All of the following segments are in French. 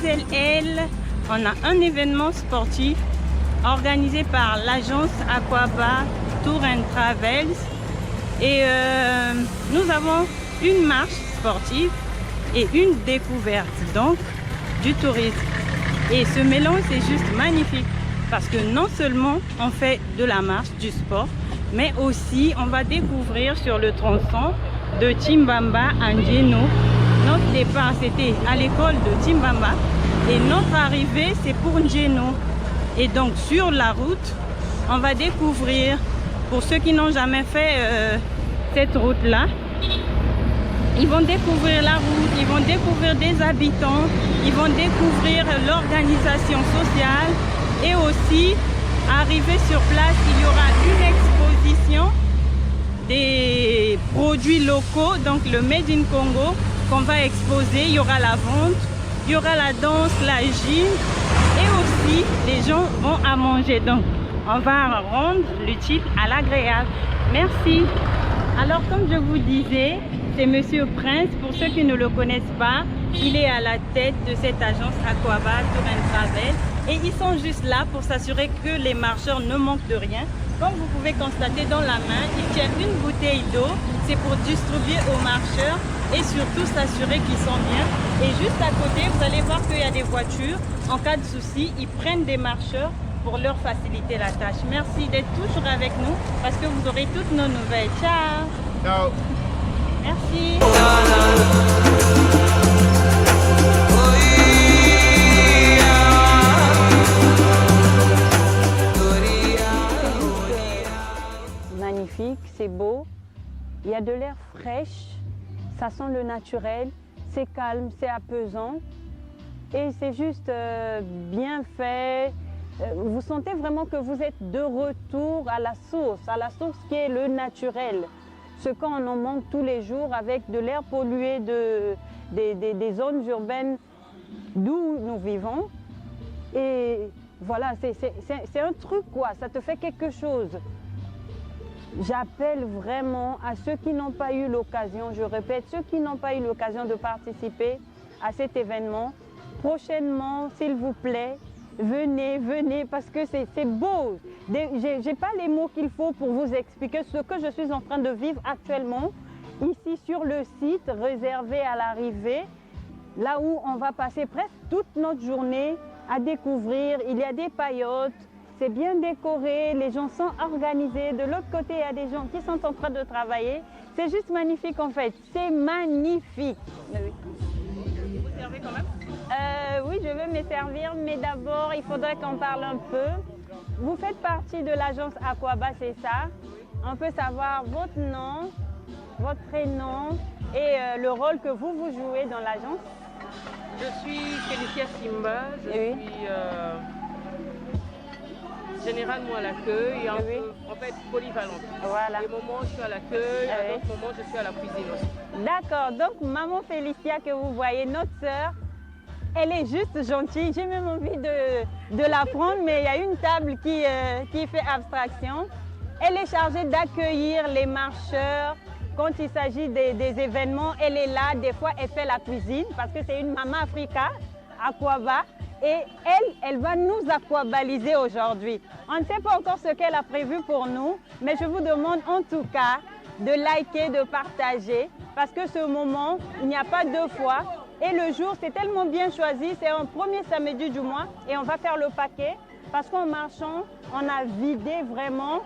Demoiselle L, on a un événement sportif organisé par l'agence Aquaba Tour and Travels. Et nous avons une marche sportive et une découverte donc du tourisme. Et ce mélange c'est juste magnifique parce que non seulement on fait de la marche, du sport, mais aussi on va découvrir sur le tronçon de Timbamba à Njeno. Notre départ c'était à l'école de Timbamba et notre arrivée c'est pour Njeno. Et donc sur la route on va découvrir, pour ceux qui n'ont jamais fait cette route là, ils vont découvrir la route, ils vont découvrir des habitants, ils vont découvrir l'organisation sociale et aussi, arriver sur place, il y aura une exposition des produits locaux, donc le Made in Congo qu'on va exposer. Il y aura la vente, il y aura la danse, la gym et aussi les gens vont à manger. Donc on va rendre l'utile à l'agréable. Merci. Alors comme je vous disais, c'est Monsieur Prince, pour ceux qui ne le connaissent pas, il est à la tête de cette agence Aquaba Tour and Travel et ils sont juste là pour s'assurer que les marcheurs ne manquent de rien. Comme vous pouvez constater dans la main, il tient une bouteille d'eau, c'est pour distribuer aux marcheurs et surtout s'assurer qu'ils sont bien. Et juste à côté, vous allez voir qu'il y a des voitures. En cas de souci, ils prennent des marcheurs pour leur faciliter la tâche. Merci d'être toujours avec nous parce que vous aurez toutes nos nouvelles. Ciao. Ciao. Merci. Magnifique, c'est beau. Il y a de l'air fraîche, ça sent le naturel, c'est calme, c'est apaisant et c'est juste bien fait. Vous sentez vraiment que vous êtes de retour à la source qui est le naturel. Ce qu'on en manque tous les jours avec de l'air pollué des zones urbaines d'où nous vivons. Et voilà, c'est un truc quoi, ça te fait quelque chose. J'appelle vraiment à ceux qui n'ont pas eu l'occasion, je répète, ceux qui n'ont pas eu l'occasion de participer à cet événement, prochainement, s'il vous plaît, venez, venez, parce que c'est beau. Je n'ai pas les mots qu'il faut pour vous expliquer ce que je suis en train de vivre actuellement, ici sur le site réservé à l'arrivée, là où on va passer presque toute notre journée à découvrir. Il y a des paillotes, c'est bien décoré, les gens sont organisés. De l'autre côté, il y a des gens qui sont en train de travailler. C'est juste magnifique en fait, c'est magnifique. Vous servez quand même? Oui, je veux me servir, mais d'abord, il faudrait qu'on parle un peu. Vous faites partie de l'agence Aquaba, c'est ça? On peut savoir votre nom, votre prénom et le rôle que vous jouez dans l'agence? Je suis Félicia Simba, je suis généralement à l'accueil, en fait polyvalente. Voilà. Des moments je suis à l'accueil, à d'autres moments je suis à la cuisine aussi. D'accord, donc maman Félicia que vous voyez, notre sœur, elle est juste gentille. J'ai même envie de la prendre, mais il y a une table qui fait abstraction. Elle est chargée d'accueillir les marcheurs. Quand il s'agit des événements, elle est là. Des fois, elle fait la cuisine parce que c'est une maman Africa, Aquaba. Et elle va nous aquabaliser aujourd'hui. On ne sait pas encore ce qu'elle a prévu pour nous, mais je vous demande en tout cas de liker, de partager, parce que ce moment, il n'y a pas deux fois. Et le jour, c'est tellement bien choisi, c'est un premier samedi du mois et on va faire le paquet parce qu'en marchant, on a vidé vraiment.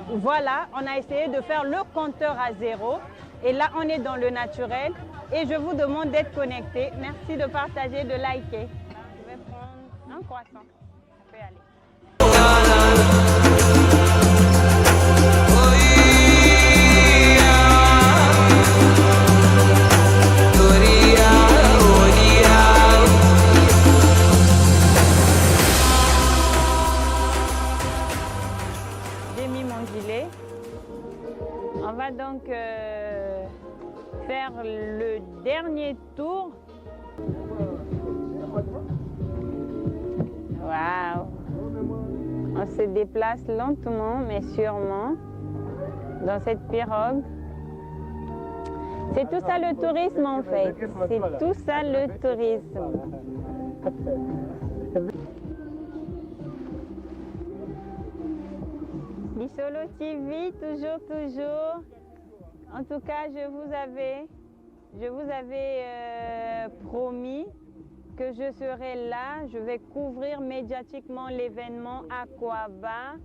Voilà, on a essayé de faire le compteur à zéro et là, on est dans le naturel et je vous demande d'être connectés. Merci de partager, de liker. Je vais prendre un croissant. On peut y aller. On va donc faire le dernier tour. Waouh! On se déplace lentement mais sûrement dans cette pirogue. C'est tout ça le tourisme en fait. C'est tout ça le tourisme. Lisolo TV, toujours. En tout cas, je vous avais promis que je serai là. Je vais couvrir médiatiquement l'événement Aquaba.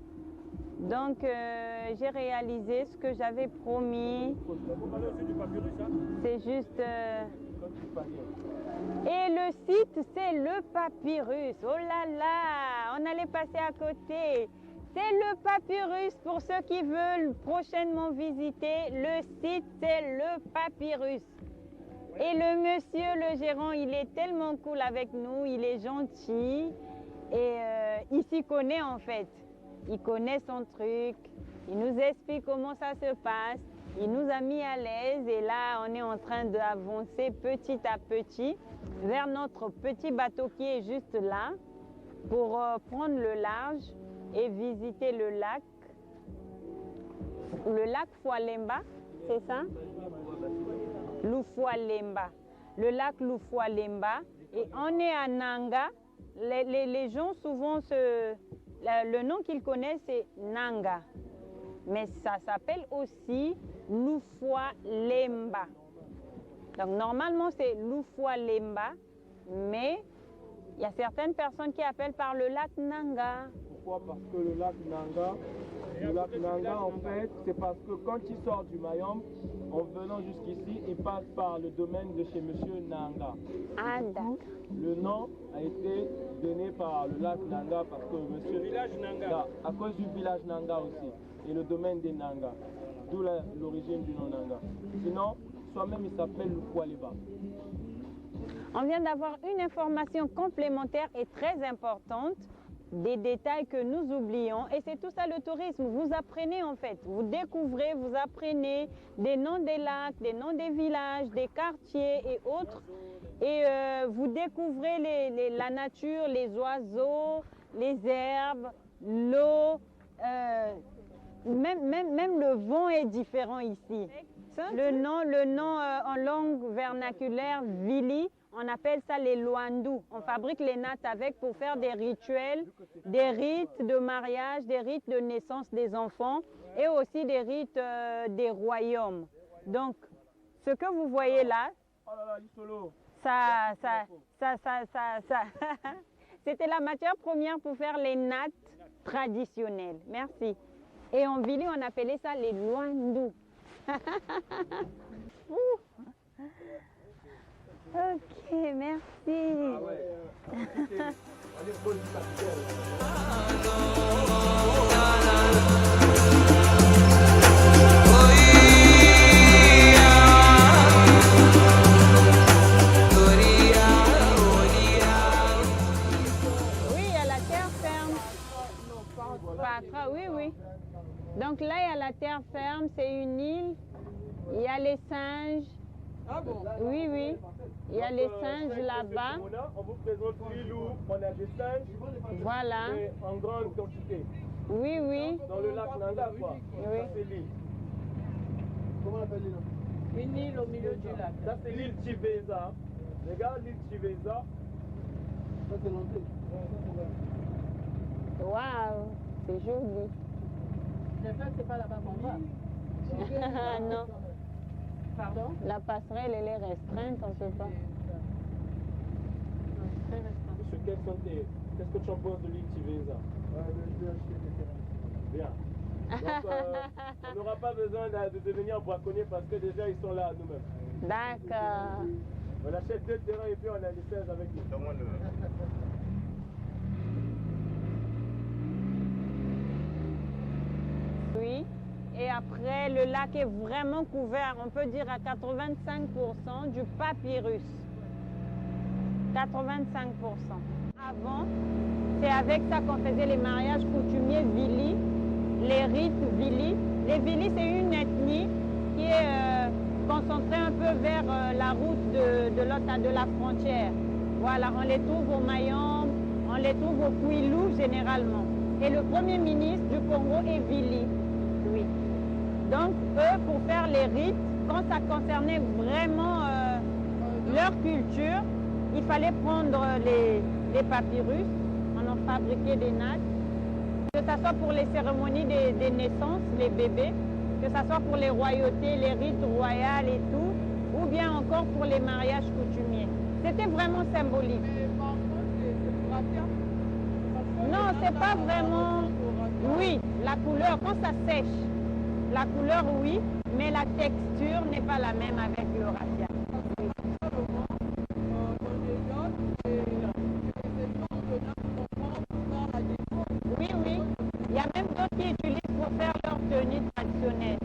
Donc, j'ai réalisé ce que j'avais promis. C'est juste... Et le site, c'est le Papyrus. Oh là là, on allait passer à côté. C'est le Papyrus pour ceux qui veulent prochainement visiter. Le site, c'est le Papyrus. Et le monsieur, le gérant, il est tellement cool avec nous, il est gentil et il s'y connaît en fait. Il connaît son truc, il nous explique comment ça se passe, il nous a mis à l'aise et là, on est en train d'avancer petit à petit vers notre petit bateau qui est juste là pour prendre le large et visiter le lac Fualemba, c'est ça? Lufualemba, le lac Lufualemba. Et on est à Nanga. Les gens souvent, le nom qu'ils connaissent, c'est Nanga. Mais ça s'appelle aussi Lufualemba. Donc normalement, c'est Lufualemba, mais il y a certaines personnes qui appellent par le lac Nanga. Pourquoi? Parce que le lac Nanga, en fait, c'est parce que quand il sort du Mayombe, en venant jusqu'ici, il passe par le domaine de chez Monsieur Nanga. Ah, d'accord. Le nom a été donné par le lac Nanga parce que Monsieur... Le village Nanga. À cause du village Nanga aussi, et le domaine des Nanga. D'où l'origine du nom Nanga. Sinon, soi-même, il s'appelle Lufualemba. On vient d'avoir une information complémentaire et très importante, des détails que nous oublions. Et c'est tout ça le tourisme. Vous apprenez en fait, vous découvrez, vous apprenez des noms des lacs, des noms des villages, des quartiers et autres. Et vous découvrez la nature, les oiseaux, les herbes, l'eau. Même le vent est différent ici. Le nom en langue vernaculaire, Vili, on appelle ça les loandous. On fabrique les nattes avec pour faire des rituels, des rites de mariage, des rites de naissance des enfants et aussi des rites des royaumes. Donc, ce que vous voyez là, c'était la matière première pour faire les nattes traditionnelles. Merci. Et en Vili, on appelait ça les loandous. Ok, merci. Ah ouais. Oui, il y a la terre ferme. Oui, oui. Donc là, il y a la terre ferme, c'est une île. Il y a les singes. Ah bon? Oui, oui. Il y a les singes là-bas. On vous présente l'île où on a des singes. Voilà. En grande quantité. Oui, oui. Dans le lac Nanga, quoi. Oui. Ça, c'est l'île. Comment on appelle l'île? Une île au milieu du lac. Ça, c'est l'île Chiveza. Regarde l'île Chiveza. Ça, c'est l'entrée. Waouh, c'est joli. J'espère que c'est pas là-bas qu'on va. Non. Pardon? La passerelle, elle est restreinte, on ne peut pas. Très restreint. Qu'est-ce que tu en penses de l'île Chiveza? Bien. Donc, on n'aura pas besoin de devenir braconnier parce que déjà ils sont là nous-mêmes. D'accord. On achète 2 terrains et puis on a les 16 avec nous. Oui. Et après, le lac est vraiment couvert, on peut dire à 85% du papyrus. 85%. Avant, c'est avec ça qu'on faisait les mariages coutumiers Vili, les rites Vili. Les Vili, c'est une ethnie qui est concentrée un peu vers la route de la frontière. Voilà, on les trouve au Mayombe, on les trouve au Kwilu généralement. Et le premier ministre du Congo est Vili, lui. Donc, eux, pour faire les rites, quand ça concernait vraiment leur culture, il fallait prendre les des papyrus, on en fabriquait des nattes, que ce soit pour les cérémonies des naissances, les bébés, que ce soit pour les royautés, les rites royaux et tout, ou bien encore pour les mariages coutumiers. C'était vraiment symbolique. Non, c'est pas vraiment... Oui, la couleur, quand ça sèche, la couleur, oui, mais la texture n'est pas la même avec le raffia. Oui, oui. Il y a même d'autres qui utilisent pour faire leur tenue traditionnelle.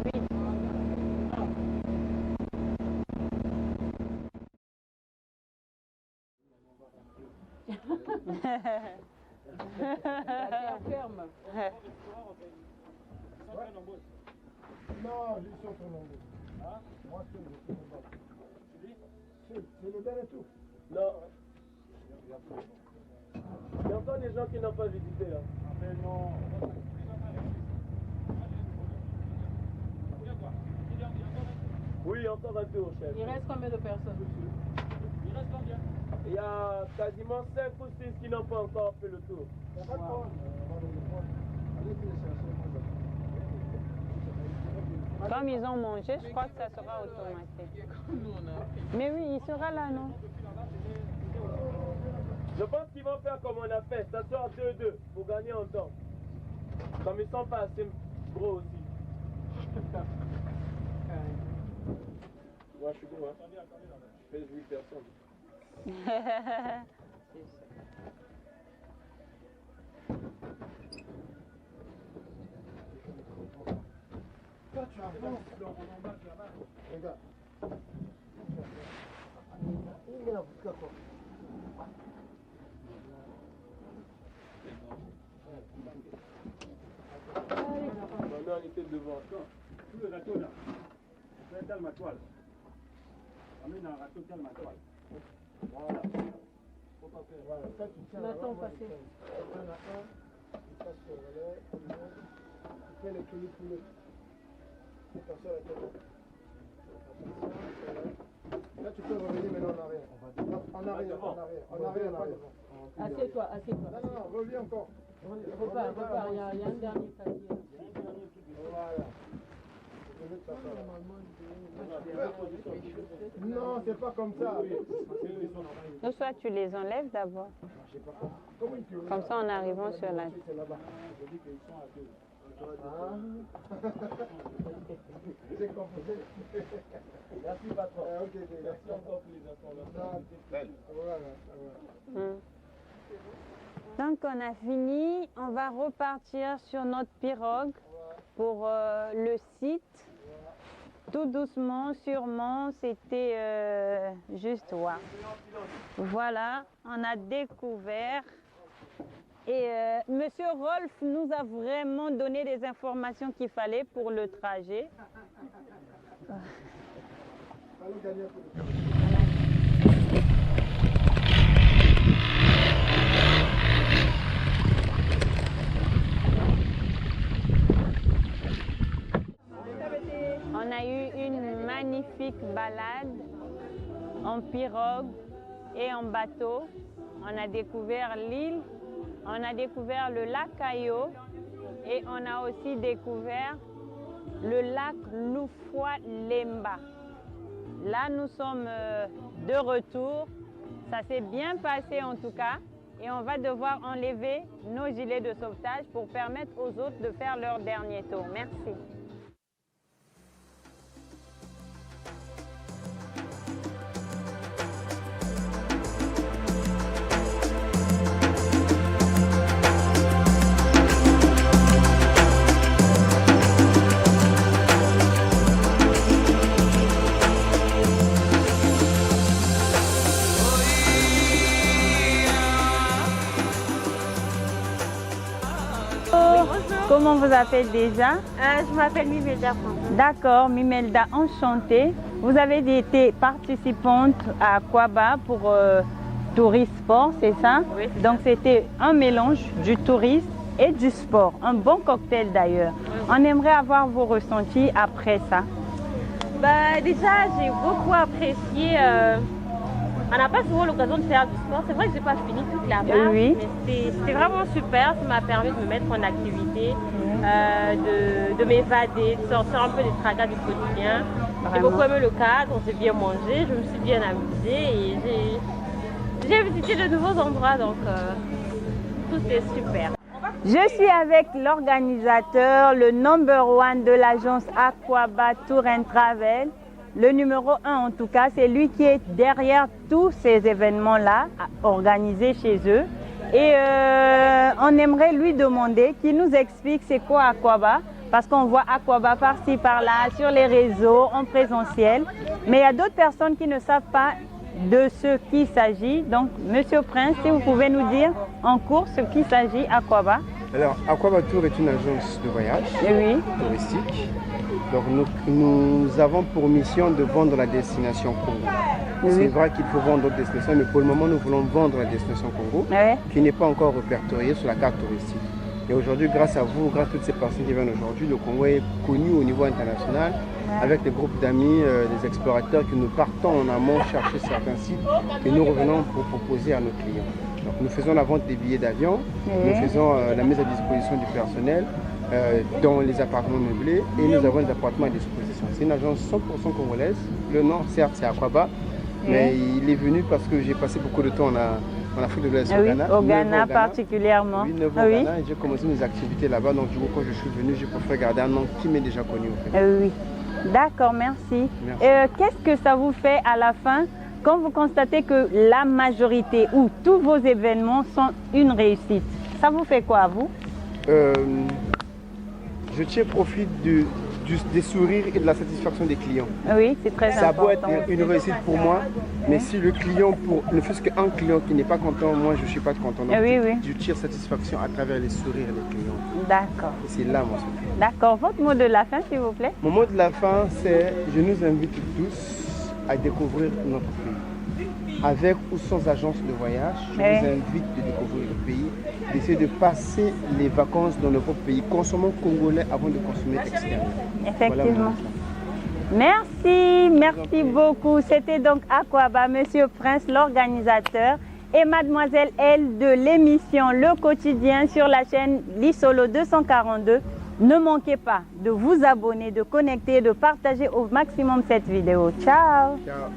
Oui. Ferme. Non, ils sont trop nombreux. Hein? Moi, c'est le dernier tout. Non. Il y a encore des gens qui n'ont pas visité là. Mais non. Oui, encore un tour, chef. Il reste combien de personnes? Il reste combien? Il y a quasiment 5 ou 6 qui n'ont pas encore fait le tour. Il n'y a pas de problème. Allez télécharger. Comme ils ont mangé, je crois que ça sera automatique. Mais oui, il sera là, non? Je pense qu'ils vont faire comme on a fait, s'asseoir 2-2 pour gagner en temps. Comme ils sont pas assez gros aussi. Moi je suis gros, hein. Je pèse 8 personnes. Toi, tu as bon. Regarde. Il est à quoi? Maintenant on était devant. Tout le râteau là, on fait tel ma toile. On met dans le râteau tel ma toile. Voilà. Faut pas faire. Voilà. Toi, tu tiens Maintenant, moi, passez. il y en a un, il passe le relais, il fait les coulis poulet. Attention à la tête. Là, tu peux revenir maintenant en arrière. En arrière, en arrière. En arrière, en arrière. Assieds-toi, assieds-toi. Non, non, reviens encore. Repars, repars, il y a un dernier palier. Voilà. Non, c'est pas comme ça. Ou soit tu les enlèves d'abord. Comme ça, en arrivant sur la... C'est compliqué. Merci patron. Ok, Merci encore pour les informations. Voilà. Donc, on a fini. On va repartir sur notre pirogue pour le site. Tout doucement, sûrement, c'était juste wow. Voilà, on a découvert. Et Monsieur Rolf nous a vraiment donné des informations qu'il fallait pour le trajet. On a eu une magnifique balade en pirogue et en bateau. On a découvert l'île, on a découvert le lac Caillot et on a aussi découvert le lac Loufoua-Lemba. Là, nous sommes de retour. Ça s'est bien passé en tout cas et on va devoir enlever nos gilets de sauvetage pour permettre aux autres de faire leur dernier tour. Merci. Comment vous appelez déjà? Je m'appelle Mimelda. D'accord, Mimelda, enchantée. Vous avez été participante à Quaba pour Tourisme Sport, c'est ça? Oui. Donc c'était un mélange du tourisme et du sport. Un bon cocktail d'ailleurs. Oui. On aimerait avoir vos ressentis après ça. Déjà, j'ai beaucoup apprécié On n'a pas souvent l'occasion de faire du sport. C'est vrai que j'ai pas fini toute la marche, Oui. mais c'était vraiment super. Ça m'a permis de me mettre en activité, de m'évader, de sortir un peu des tracas du quotidien. J'ai beaucoup aimé le cadre, on s'est bien mangé, je me suis bien amusée et j'ai visité de nouveaux endroits, donc tout est super. Je suis avec l'organisateur, le #1 de l'agence Aquaba Tour and Travel. Le numéro 1 en tout cas, c'est lui qui est derrière tous ces événements-là organisés chez eux. Et on aimerait lui demander qu'il nous explique c'est quoi Aquaba, parce qu'on voit Aquaba par-ci, par-là, sur les réseaux, en présentiel. Mais il y a d'autres personnes qui ne savent pas de ce qu'il s'agit. Donc, Monsieur Prince, si vous pouvez nous dire en cours ce qu'il s'agit Aquaba. Alors, Aquaba Tour est une agence de voyage touristique. Donc, nous avons pour mission de vendre la destination Congo. C'est vrai qu'il faut vendre d'autres destinations, mais pour le moment, nous voulons vendre la destination Congo, qui n'est pas encore répertoriée sur la carte touristique. Et aujourd'hui, grâce à vous, grâce à toutes ces personnes qui viennent aujourd'hui, le Congo est connu au niveau international, avec des groupes d'amis, des explorateurs que nous partons en amont chercher certains sites et nous revenons pour proposer à nos clients. Donc, nous faisons la vente des billets d'avion, nous faisons la mise à disposition du personnel dans les appartements meublés et nous avons des appartements à disposition. C'est une agence 100% congolaise. Le nom, certes, c'est Aquaba, mais il est venu parce que j'ai passé beaucoup de temps en Afrique de l'Ouest, au Ghana. Au Ghana particulièrement. Oui, 9 ans au Ghana, et j'ai commencé mes activités là-bas. Donc, du coup, quand je suis venu, j'ai préféré garder un nom qui m'est déjà connu. En fait. Oui. D'accord, merci. Qu'est-ce que ça vous fait à la fin quand vous constatez que la majorité ou tous vos événements sont une réussite? Ça vous fait quoi à vous? Je tiens profit des sourires et de la satisfaction des clients. Oui, c'est très important. Ça peut être une réussite pour moi, mais si le client, ne fût-ce qu'un client qui n'est pas content, moi je ne suis pas content. Donc, je tire satisfaction à travers les sourires des clients. D'accord. C'est là mon secret. D'accord. Votre mot de la fin, s'il vous plaît? Mon mot de la fin, c'est je nous invite tous à découvrir notre pays. Avec ou sans agence de voyage, je vous invite de découvrir le pays, d'essayer de passer les vacances dans notre pays. Consommons congolais avant de consommer extérieur. Effectivement. Voilà, merci beaucoup. C'était donc Aquaba, Monsieur Prince, l'organisateur, et Mademoiselle L de l'émission Le Quotidien sur la chaîne Lisolo 242. Ne manquez pas de vous abonner, de connecter, de partager au maximum cette vidéo. Ciao. Ciao.